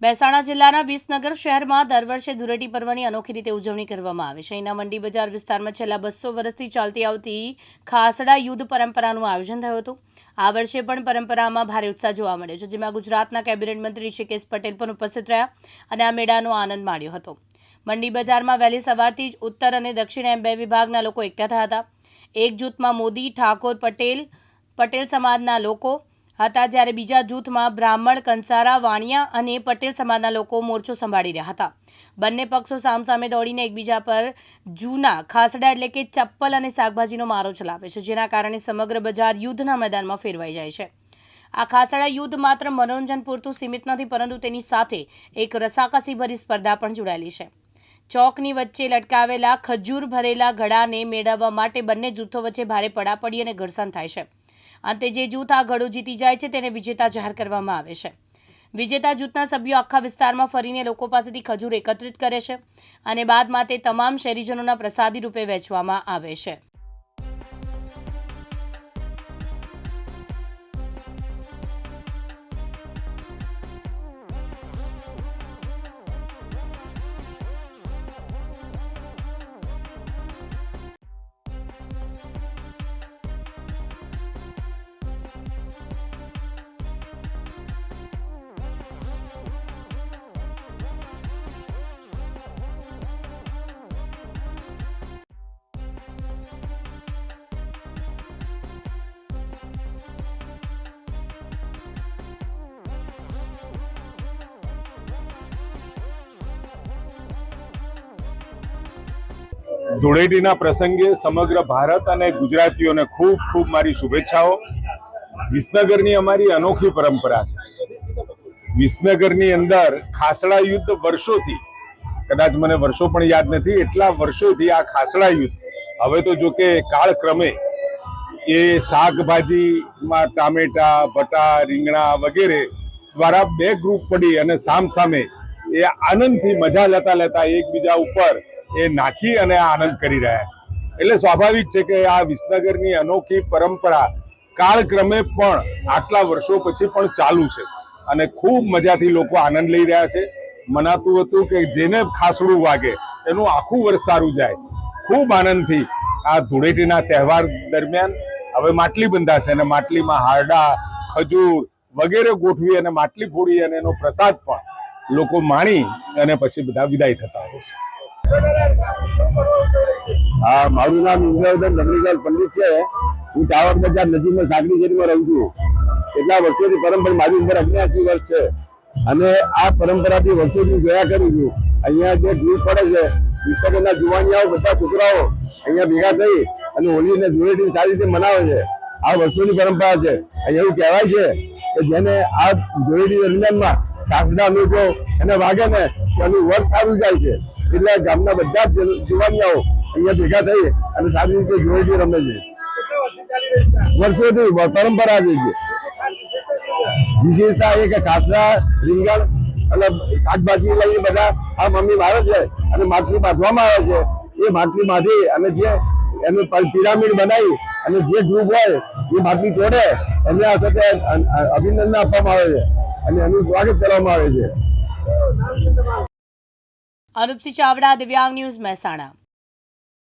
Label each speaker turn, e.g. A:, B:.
A: મહેસાણા જિલ્લાના વિસનગર શહેરમાં દર વર્ષે ધૂળેટી પર્વની અનોખી રીતે ઉજવણી કરવામાં આવે છે। અહીંના મંડી બજાર વિસ્તારમાં છેલ્લા 200 વર્ષથી ચાલતી આવતી ખાસડા યુદ્ધ પરંપરાનું આયોજન થયું હતું। આ વર્ષે પણ પરંપરામાં ભારે ઉત્સાહ જોવા મળ્યો છે, જેમાં ગુજરાતના કેબિનેટ મંત્રી ઋષિકેશ પટેલ પણ ઉપસ્થિત રહ્યા અને આ મેળાનો આનંદ માણ્યો હતો। મંડી બજારમાં વહેલી સવારથી જ ઉત્તર અને દક્ષિણ એમ બે વિભાગના લોકો એકઠા થયા હતા। એક જૂથમાં મોદી, ઠાકોર, પટેલ સમાજના લોકો હતા, જ્યારે બીજા જૂથમાં બ્રાહ્મણ, કંસારા, વાણિયા અને પટેલ સમાજના લોકો મોરચો સંભાળી રહ્યા હતા। બંને પક્ષો સામસામે દોડીને એકબીજા પર જૂના ખાસડા એટલે કે ચપ્પલ અને શાકભાજીનો મારો ચલાવે છે, જેના કારણે સમગ્ર બજાર યુદ્ધના મેદાનમાં ફેરવાઈ જાય છે। આ ખાસડા યુદ્ધ માત્ર મનોરંજન પૂરતું સીમિત નથી, પરંતુ તેની સાથે એક રસાકસીભરી સ્પર્ધા પણ જોડાયેલી છે। ચોકની વચ્ચે લટકાવેલા ખજૂર ભરેલા ઘડાને મેળવવા માટે બંને જૂથો વચ્ચે ભારે પડાપડી અને ઘર્ષણ થાય છે। અંતે જે જૂથ આ ઘડો જીતી જાય છે તેને વિજેતા જાહેર કરવામાં આવે છે। વિજેતા જૂથના સભ્યો આખા વિસ્તારમાં ફરીને લોકો પાસેથી ખજૂર એકત્રિત કરે છે અને બાદમાં તે તમામ શહેરીજનોના પ્રસાદી રૂપે વહેંચવામાં આવે છે।
B: ધૂળેટીના પ્રસંગે સમગ્ર ભારત અને ગુજરાતીઓને ખૂબ ખૂબ મારી શુભેચ્છાઓ। વિસનગરની અમારી અનોખી પરંપરા છે। વિસનગરની અંદર ખાસડા યુદ્ધ વર્ષોથી, કદાચ મને વર્ષો પણ યાદ નથી, એટલા વર્ષોથી આ ખાસડા યુદ્ધ, હવે તો જો કે કાળક્રમે એ શાકભાજીમાં ટામેટા, બટા, રીંગણા વગેરે દ્વારા બે ગ્રુપ પડી અને સામસામે એ આનંદથી મજા લેતા એકબીજા ઉપર એ નાખી અને આનંદ કરી રહ્યા છે। એટલે સ્વાભાવિક છે કે આ વિસનગરની અનોખી પરંપરા કાળક્રમે પણ આટલા વર્ષો પછી પણ ચાલુ છે અને ખૂબ મજાથી લોકો આનંદ લઈ રહ્યા છે। મનાતું હતું કે જેને ખાસડું વાગે એનું આખું વર્ષ સારું જાય। ખૂબ આનંદથી આ ધૂળેટીના તહેવાર દરમિયાન હવે માટલી બંધાશે અને માટલીમાં હારડા, ખજૂર વગેરે ગોઠવી અને માટલી ફોડી અને એનો પ્રસાદ પણ લોકો માણી અને પછી બધા વિદાય થતા હોય છે।
C: હા, મારું નામ ઇન્દ્રવર્ધન રમણીલાલ પંડિત છે। હું ટાવર બજાર નજીકમાં સાગરી શેરીમાં રહું છું। કેટલા વર્ષોથી પરંપરા, મારી ઉંમર 89 વર્ષ છે અને આ પરંપરાથી વર્ષોથી જોયા કરું છું। અહીંયા જે ગ્રુપ પડે છે, વિસ્તારના જુવાનિયાઓ, બધા છોકરાઓ અહીંયા ભેગા થઈ અને હોળીને ધૂળેટી સારી રીતે મનાવે છે। આ વર્ષોની પરંપરા છે। અહીંયા એવું કહેવાય છે કે જેને આ ધૂળેટી દરમિયાનમાં કાકડા મીઠો એને વાગે ને એનું વર્ષ સારું જાય છે। એટલે ગામના બધા જ જુવાનિયાઓ અહીંયા ભેગા થઈ અને સારી રીતે ધૂળેટી રમે છે। વર્ષોથી પરંપરા છે। વિશેષતા એ કે ખાસડા, રીંગણ અને શાકભાજી લઈને બધા આ મમ્મી મારે છે અને માટલી બાંધવામાં આવે છે। એ માટલી બાંધી અને જે એનું પિરામિડ બનાવી અને જે ગ્રુપ હોય એ માટલી તોડે એને આ વખતે અભિનંદન આપવામાં આવે છે અને એનું સ્વાગત કરવામાં આવે છે।
A: અનુપસિંહ ચાવડા, દિવ્યાંગ ન્યૂઝ, મહેસાણા।